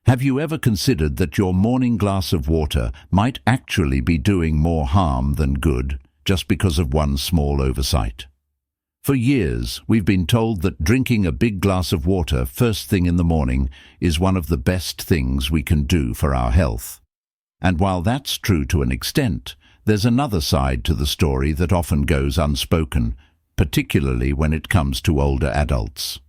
Have you ever considered that your morning glass of water might actually be doing more harm than good just because of one small oversight? For years, we've been told that drinking a big glass of water first thing in the morning is one of the best things we can do for our health. And while that's true to an extent, there's another side to the story that often goes unspoken, particularly when it comes to older adults.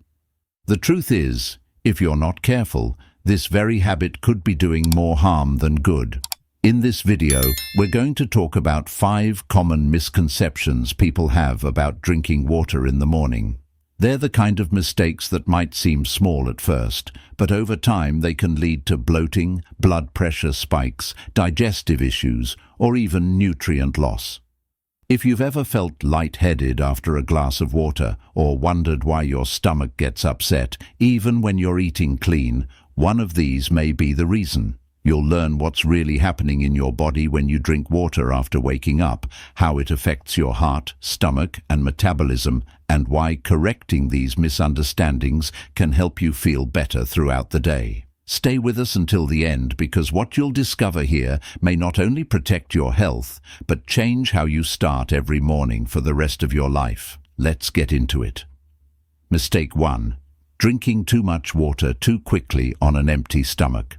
The truth is, if you're not careful, this very habit could be doing more harm than good. In this video, we're going to talk about 5 common misconceptions people have about drinking water in the morning. They're the kind of mistakes that might seem small at first, but over time they can lead to bloating, blood pressure spikes, digestive issues, or even nutrient loss. If you've ever felt lightheaded after a glass of water, or wondered why your stomach gets upset, even when you're eating clean, one of these may be the reason. You'll learn what's really happening in your body when you drink water after waking up, how it affects your heart, stomach, and metabolism, and why correcting these misunderstandings can help you feel better throughout the day. Stay with us until the end, because what you'll discover here may not only protect your health, but change how you start every morning for the rest of your life. Let's get into it. Mistake 1. Drinking too much water too quickly on an empty stomach.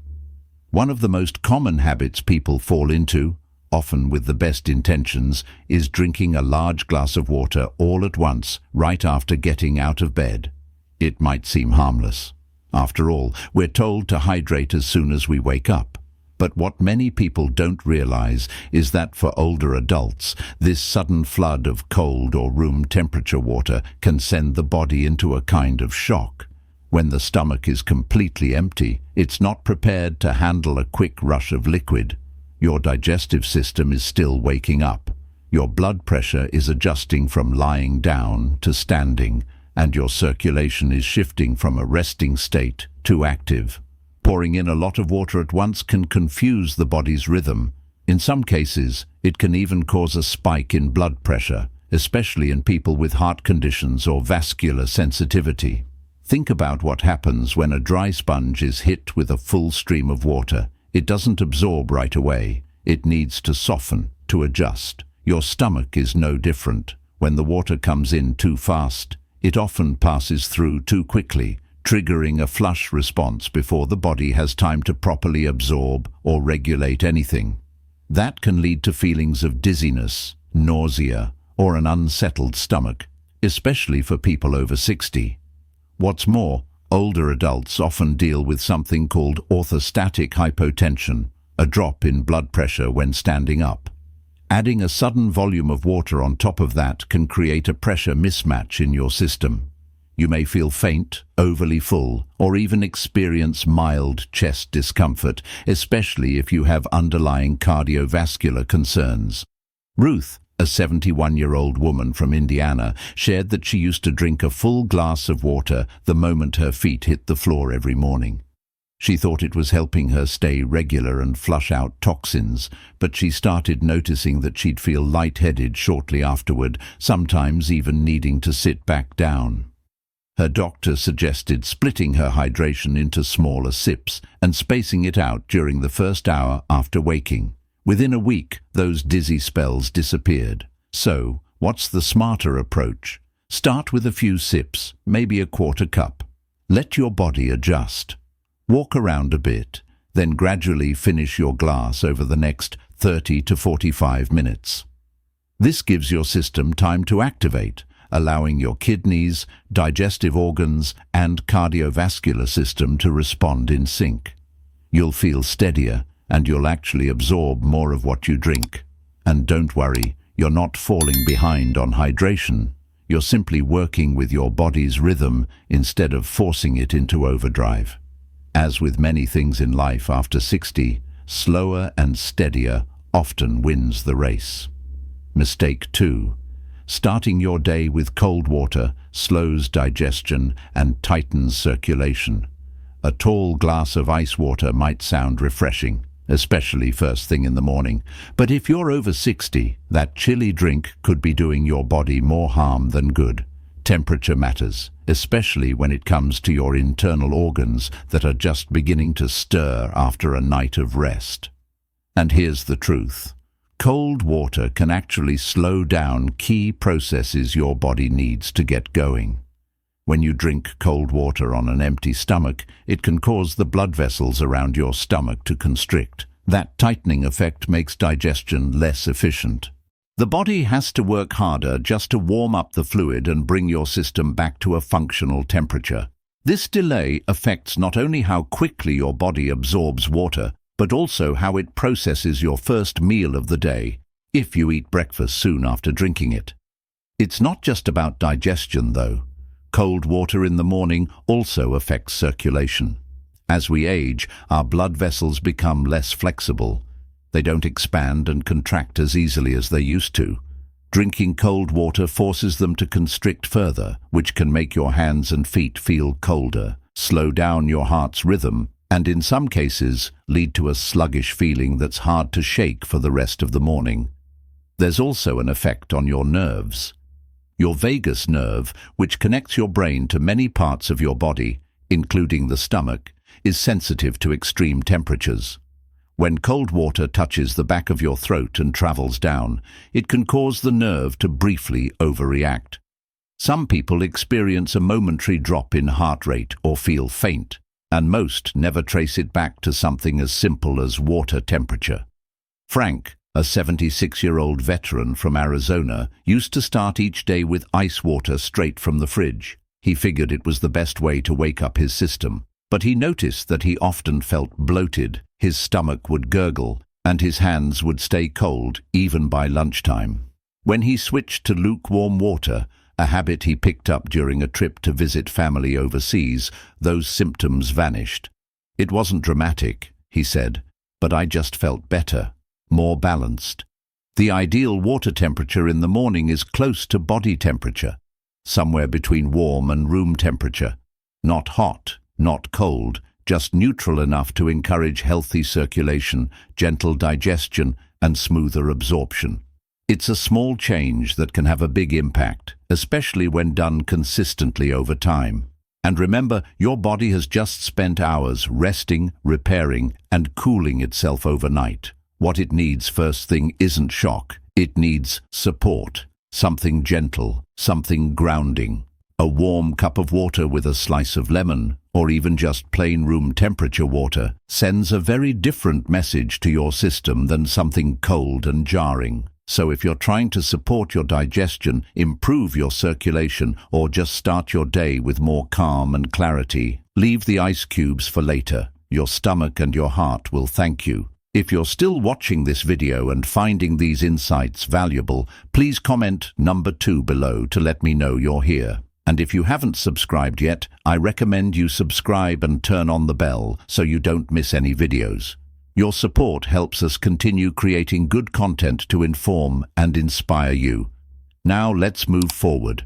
One of the most common habits people fall into, often with the best intentions, is drinking a large glass of water all at once, right after getting out of bed. It might seem harmless. After all, we're told to hydrate as soon as we wake up. But what many people don't realize is that for older adults, this sudden flood of cold or room temperature water can send the body into a kind of shock. When the stomach is completely empty, it's not prepared to handle a quick rush of liquid. Your digestive system is still waking up. Your blood pressure is adjusting from lying down to standing, and your circulation is shifting from a resting state to active. Pouring in a lot of water at once can confuse the body's rhythm. In some cases, it can even cause a spike in blood pressure, especially in people with heart conditions or vascular sensitivity. Think about what happens when a dry sponge is hit with a full stream of water. It doesn't absorb right away. It needs to soften, to adjust. Your stomach is no different. When the water comes in too fast, it often passes through too quickly, triggering a flush response before the body has time to properly absorb or regulate anything. That can lead to feelings of dizziness, nausea, or an unsettled stomach, especially for people over 60. What's more, older adults often deal with something called orthostatic hypotension, a drop in blood pressure when standing up. Adding a sudden volume of water on top of that can create a pressure mismatch in your system. You may feel faint, overly full, or even experience mild chest discomfort, especially if you have underlying cardiovascular concerns. Ruth, a 71-year-old woman from Indiana, shared that she used to drink a full glass of water the moment her feet hit the floor every morning. She thought it was helping her stay regular and flush out toxins, but she started noticing that she'd feel lightheaded shortly afterward, sometimes even needing to sit back down. Her doctor suggested splitting her hydration into smaller sips and spacing it out during the first hour after waking. Within a week, those dizzy spells disappeared. So, what's the smarter approach? Start with a few sips, maybe a quarter cup. Let your body adjust. Walk around a bit, then gradually finish your glass over the next 30 to 45 minutes. This gives your system time to activate, allowing your kidneys, digestive organs, and cardiovascular system to respond in sync. You'll feel steadier, and you'll actually absorb more of what you drink. And don't worry, you're not falling behind on hydration. You're simply working with your body's rhythm instead of forcing it into overdrive. As with many things in life after 60, slower and steadier often wins the race. Mistake 2. Starting your day with cold water slows digestion and tightens circulation. A tall glass of ice water might sound refreshing, especially first thing in the morning. But if you're over 60, that chilly drink could be doing your body more harm than good. Temperature matters, especially when it comes to your internal organs that are just beginning to stir after a night of rest. And here's the truth. Cold water can actually slow down key processes your body needs to get going. When you drink cold water on an empty stomach, it can cause the blood vessels around your stomach to constrict. That tightening effect makes digestion less efficient. The body has to work harder just to warm up the fluid and bring your system back to a functional temperature. This delay affects not only how quickly your body absorbs water, but also how it processes your first meal of the day, if you eat breakfast soon after drinking it. It's not just about digestion, though. Cold water in the morning also affects circulation. As we age, our blood vessels become less flexible. They don't expand and contract as easily as they used to. Drinking cold water forces them to constrict further, which can make your hands and feet feel colder, slow down your heart's rhythm, and in some cases lead to a sluggish feeling that's hard to shake for the rest of the morning. There's also an effect on your nerves. Your vagus nerve, which connects your brain to many parts of your body, including the stomach, is sensitive to extreme temperatures. When cold water touches the back of your throat and travels down, it can cause the nerve to briefly overreact. Some people experience a momentary drop in heart rate or feel faint, and most never trace it back to something as simple as water temperature. Frank, a 76-year-old veteran from Arizona, used to start each day with ice water straight from the fridge. He figured it was the best way to wake up his system. But he noticed that he often felt bloated, his stomach would gurgle, and his hands would stay cold even by lunchtime. When he switched to lukewarm water, a habit he picked up during a trip to visit family overseas, those symptoms vanished. It wasn't dramatic, he said, but I just felt better, more balanced. The ideal water temperature in the morning is close to body temperature, somewhere between warm and room temperature. Not hot, not cold, just neutral enough to encourage healthy circulation, gentle digestion, and smoother absorption. It's a small change that can have a big impact, especially when done consistently over time. And remember, your body has just spent hours resting, repairing, and cooling itself overnight. What it needs first thing isn't shock, it needs support, something gentle, something grounding. A warm cup of water with a slice of lemon, or even just plain room temperature water, sends a very different message to your system than something cold and jarring. So if you're trying to support your digestion, improve your circulation, or just start your day with more calm and clarity, leave the ice cubes for later. Your stomach and your heart will thank you. If you're still watching this video and finding these insights valuable, please comment number 2 below to let me know you're here. And if you haven't subscribed yet, I recommend you subscribe and turn on the bell so you don't miss any videos. Your support helps us continue creating good content to inform and inspire you. Now let's move forward.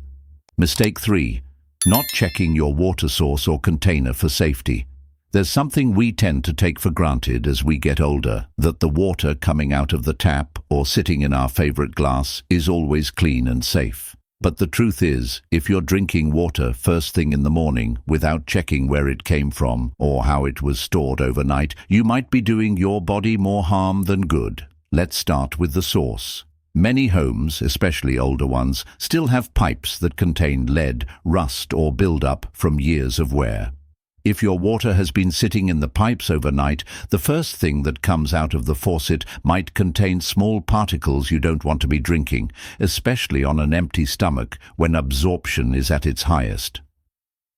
Mistake 3. Not checking your water source or container for safety. There's something we tend to take for granted as we get older, that the water coming out of the tap or sitting in our favorite glass is always clean and safe. But the truth is, if you're drinking water first thing in the morning without checking where it came from or how it was stored overnight, you might be doing your body more harm than good. Let's start with the source. Many homes, especially older ones, still have pipes that contain lead, rust, or buildup from years of wear. If your water has been sitting in the pipes overnight, the first thing that comes out of the faucet might contain small particles you don't want to be drinking, especially on an empty stomach when absorption is at its highest.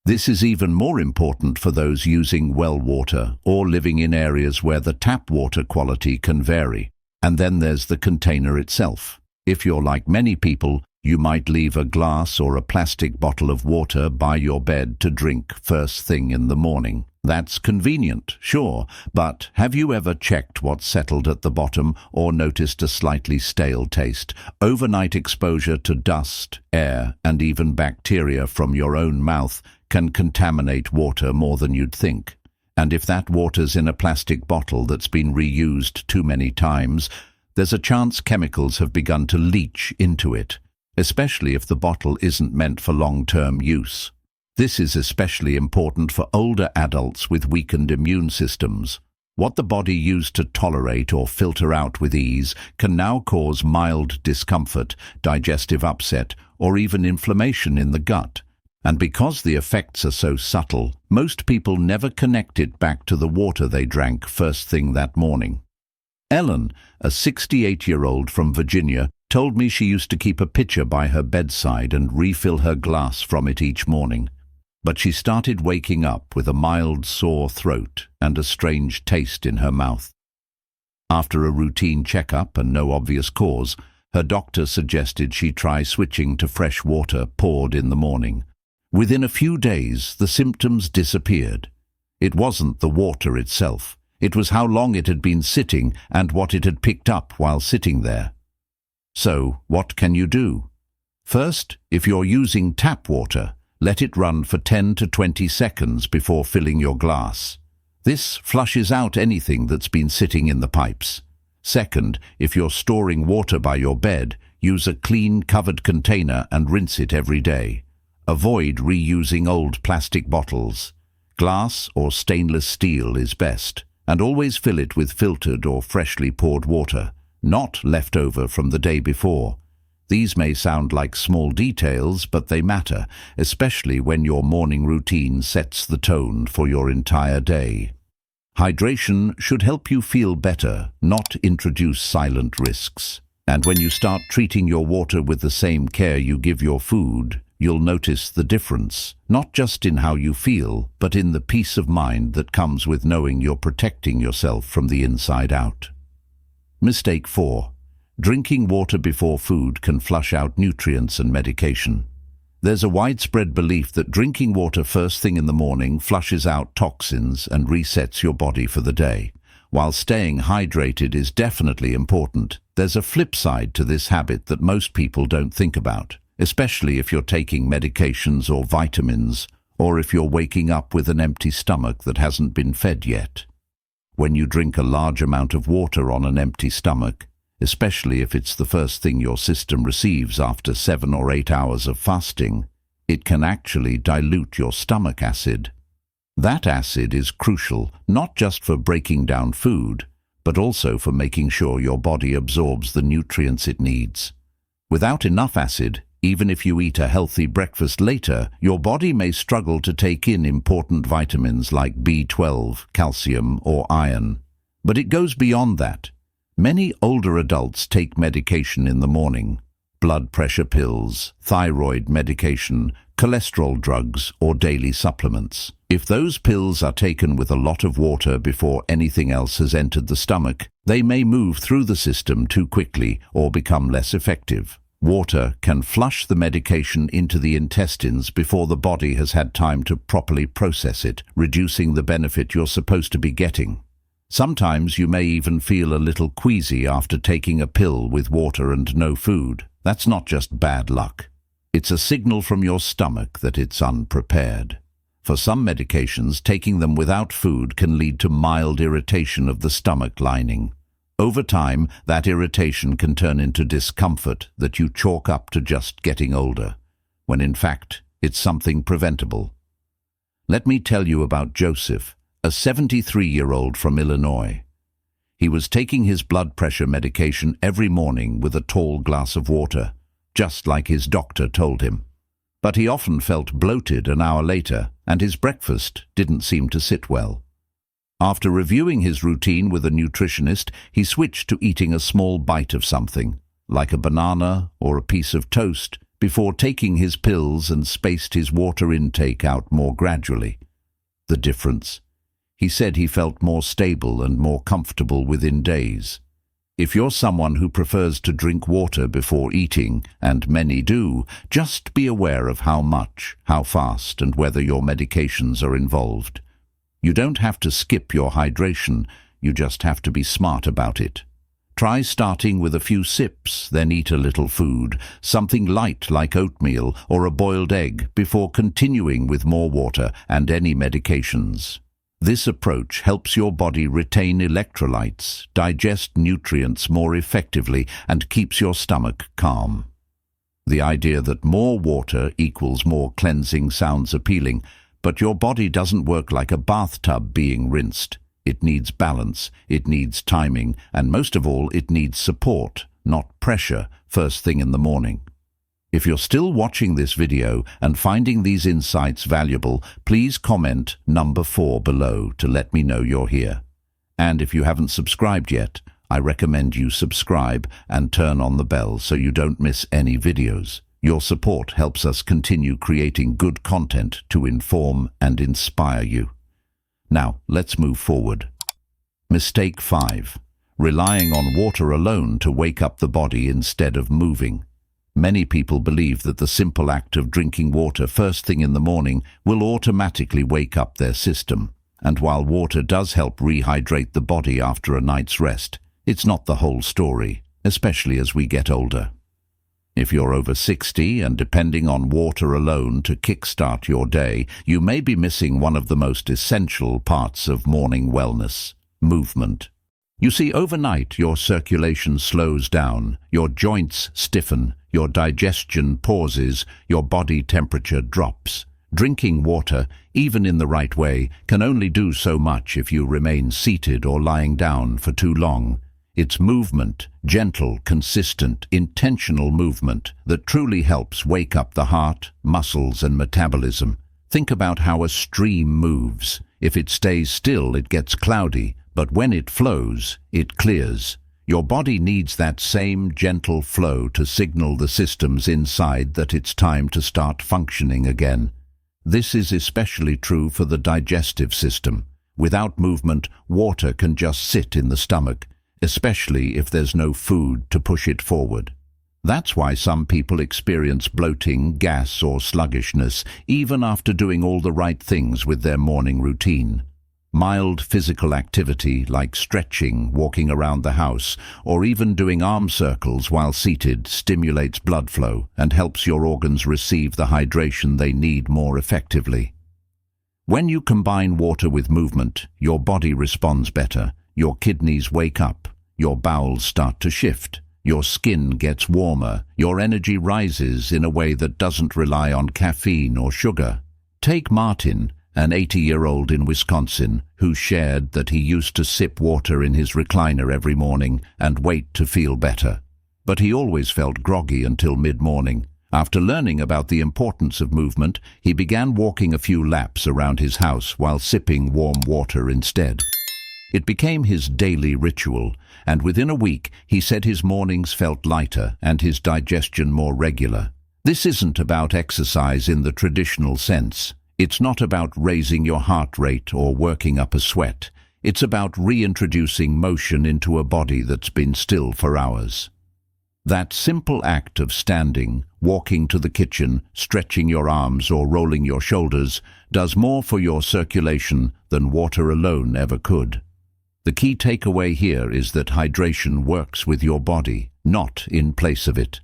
This is even more important for those using well water or living in areas where the tap water quality can vary. And then there's the container itself. If you're like many people, you might leave a glass or a plastic bottle of water by your bed to drink first thing in the morning. That's convenient, sure, but have you ever checked what's settled at the bottom or noticed a slightly stale taste? Overnight exposure to dust, air, and even bacteria from your own mouth can contaminate water more than you'd think. And if that water's in a plastic bottle that's been reused too many times, there's a chance chemicals have begun to leach into it, especially if the bottle isn't meant for long-term use. This is especially important for older adults with weakened immune systems. What the body used to tolerate or filter out with ease can now cause mild discomfort, digestive upset, or even inflammation in the gut. And because the effects are so subtle, most people never connect it back to the water they drank first thing that morning. Ellen, a 68-year-old from Virginia, told me she used to keep a pitcher by her bedside and refill her glass from it each morning. But she started waking up with a mild sore throat and a strange taste in her mouth. After a routine checkup and no obvious cause, her doctor suggested she try switching to fresh water poured in the morning. Within a few days, the symptoms disappeared. It wasn't the water itself. It was how long it had been sitting and what it had picked up while sitting there. So, what can you do? First, if you're using tap water, let it run for 10 to 20 seconds before filling your glass. This flushes out anything that's been sitting in the pipes. Second, if you're storing water by your bed, use a clean covered container and rinse it every day. Avoid reusing old plastic bottles. Glass or stainless steel is best, and always fill it with filtered or freshly poured water, not leftover from the day before. These may sound like small details, but they matter, especially when your morning routine sets the tone for your entire day. Hydration should help you feel better, not introduce silent risks. And when you start treating your water with the same care you give your food, you'll notice the difference, not just in how you feel, but in the peace of mind that comes with knowing you're protecting yourself from the inside out. Mistake 4. Drinking water before food can flush out nutrients and medication. There's a widespread belief that drinking water first thing in the morning flushes out toxins and resets your body for the day. While staying hydrated is definitely important, there's a flip side to this habit that most people don't think about, especially if you're taking medications or vitamins, or if you're waking up with an empty stomach that hasn't been fed yet. When you drink a large amount of water on an empty stomach, especially if it's the first thing your system receives after 7 or 8 hours of fasting, it can actually dilute your stomach acid. That acid is crucial not just for breaking down food, but also for making sure your body absorbs the nutrients it needs. Without enough acid, even if you eat a healthy breakfast later, your body may struggle to take in important vitamins like B12, calcium, or iron. But it goes beyond that. Many older adults take medication in the morning: blood pressure pills, thyroid medication, cholesterol drugs, or daily supplements. If those pills are taken with a lot of water before anything else has entered the stomach, they may move through the system too quickly or become less effective. Water can flush the medication into the intestines before the body has had time to properly process it, reducing the benefit you're supposed to be getting. Sometimes you may even feel a little queasy after taking a pill with water and no food. That's not just bad luck. It's a signal from your stomach that it's unprepared. For some medications, taking them without food can lead to mild irritation of the stomach lining. Over time, that irritation can turn into discomfort that you chalk up to just getting older, when in fact, it's something preventable. Let me tell you about Joseph, a 73-year-old from Illinois. He was taking his blood pressure medication every morning with a tall glass of water, just like his doctor told him. But he often felt bloated an hour later, and his breakfast didn't seem to sit well. After reviewing his routine with a nutritionist, he switched to eating a small bite of something, like a banana or a piece of toast, before taking his pills and spaced his water intake out more gradually. The difference? He said he felt more stable and more comfortable within days. If you're someone who prefers to drink water before eating, and many do, just be aware of how much, how fast, and whether your medications are involved. You don't have to skip your hydration, you just have to be smart about it. Try starting with a few sips, then eat a little food, something light like oatmeal or a boiled egg, before continuing with more water and any medications. This approach helps your body retain electrolytes, digest nutrients more effectively, and keeps your stomach calm. The idea that more water equals more cleansing sounds appealing, but your body doesn't work like a bathtub being rinsed. It needs balance, it needs timing, and most of all, it needs support, not pressure, first thing in the morning. If you're still watching this video and finding these insights valuable, please comment number 4 below to let me know you're here. And if you haven't subscribed yet, I recommend you subscribe and turn on the bell so you don't miss any videos. Your support helps us continue creating good content to inform and inspire you. Now, let's move forward. Mistake 5. Relying on water alone to wake up the body instead of moving. Many people believe that the simple act of drinking water first thing in the morning will automatically wake up their system. And while water does help rehydrate the body after a night's rest, it's not the whole story, especially as we get older. If you're over 60 and depending on water alone to kickstart your day, you may be missing one of the most essential parts of morning wellness: movement. You see, overnight your circulation slows down, your joints stiffen, your digestion pauses, your body temperature drops. Drinking water, even in the right way, can only do so much if you remain seated or lying down for too long. It's movement, gentle, consistent, intentional movement, that truly helps wake up the heart, muscles, and metabolism. Think about how a stream moves. If it stays still, it gets cloudy, but when it flows, it clears. Your body needs that same gentle flow to signal the systems inside that it's time to start functioning again. This is especially true for the digestive system. Without movement, water can just sit in the stomach, especially if there's no food to push it forward. That's why some people experience bloating, gas, or sluggishness, even after doing all the right things with their morning routine. Mild physical activity like stretching, walking around the house, or even doing arm circles while seated stimulates blood flow and helps your organs receive the hydration they need more effectively. When you combine water with movement, your body responds better, your kidneys wake up, your bowels start to shift, your skin gets warmer, your energy rises in a way that doesn't rely on caffeine or sugar. Take Martin, an 80-year-old in Wisconsin, who shared that he used to sip water in his recliner every morning and wait to feel better. But he always felt groggy until mid-morning. After learning about the importance of movement, he began walking a few laps around his house while sipping warm water instead. It became his daily ritual, and within a week he said his mornings felt lighter and his digestion more regular. This isn't about exercise in the traditional sense. It's not about raising your heart rate or working up a sweat. It's about reintroducing motion into a body that's been still for hours. That simple act of standing, walking to the kitchen, stretching your arms or rolling your shoulders does more for your circulation than water alone ever could. The key takeaway here is that hydration works with your body, not in place of it.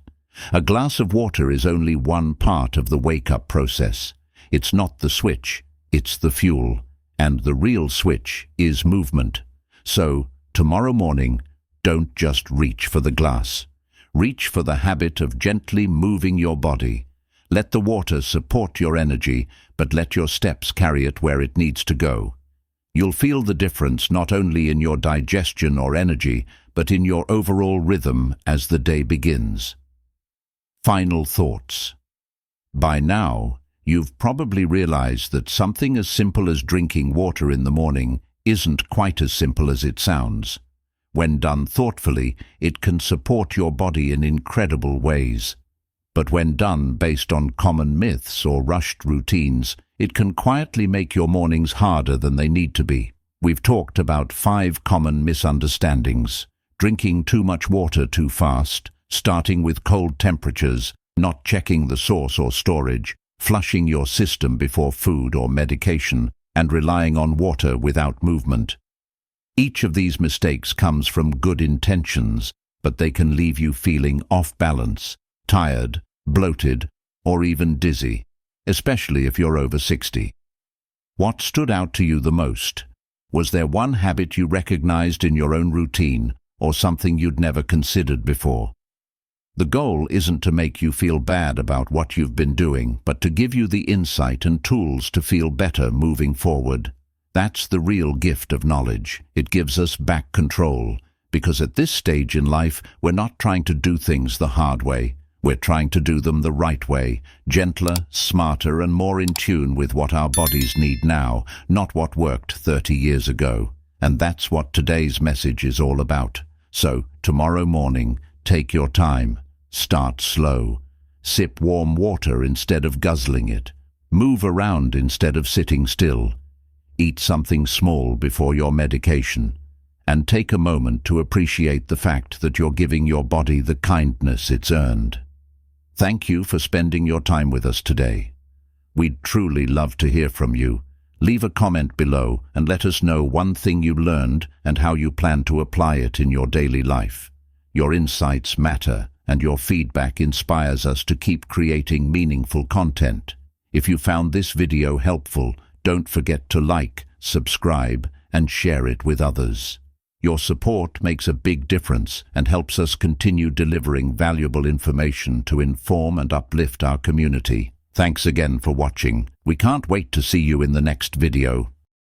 A glass of water is only one part of the wake-up process. It's not the switch, it's the fuel. And the real switch is movement. So, tomorrow morning, don't just reach for the glass. Reach for the habit of gently moving your body. Let the water support your energy, but let your steps carry it where it needs to go. You'll feel the difference not only in your digestion or energy, but in your overall rhythm as the day begins. Final thoughts. By now, you've probably realized that something as simple as drinking water in the morning isn't quite as simple as it sounds. When done thoughtfully, it can support your body in incredible ways. But when done based on common myths or rushed routines, it can quietly make your mornings harder than they need to be. We've talked about 5 common misunderstandings: drinking too much water too fast, starting with cold temperatures, not checking the source or storage, flushing your system before food or medication, and relying on water without movement. Each of these mistakes comes from good intentions, but they can leave you feeling off balance, tired, bloated, or even dizzy, especially if you're over 60. What stood out to you the most? Was there one habit you recognized in your own routine, or something you'd never considered before? The goal isn't to make you feel bad about what you've been doing, but to give you the insight and tools to feel better moving forward. That's the real gift of knowledge. It gives us back control, because at this stage in life, we're not trying to do things the hard way. We're trying to do them the right way, gentler, smarter, and more in tune with what our bodies need now, not what worked 30 years ago. And that's what today's message is all about. So, tomorrow morning, take your time. Start slow. Sip warm water instead of guzzling it. Move around instead of sitting still. Eat something small before your medication. And take a moment to appreciate the fact that you're giving your body the kindness it's earned. Thank you for spending your time with us today. We'd truly love to hear from you. Leave a comment below and let us know one thing you learned and how you plan to apply it in your daily life. Your insights matter, and your feedback inspires us to keep creating meaningful content. If you found this video helpful, don't forget to like, subscribe, and share it with others. Your support makes a big difference and helps us continue delivering valuable information to inform and uplift our community. Thanks again for watching. We can't wait to see you in the next video.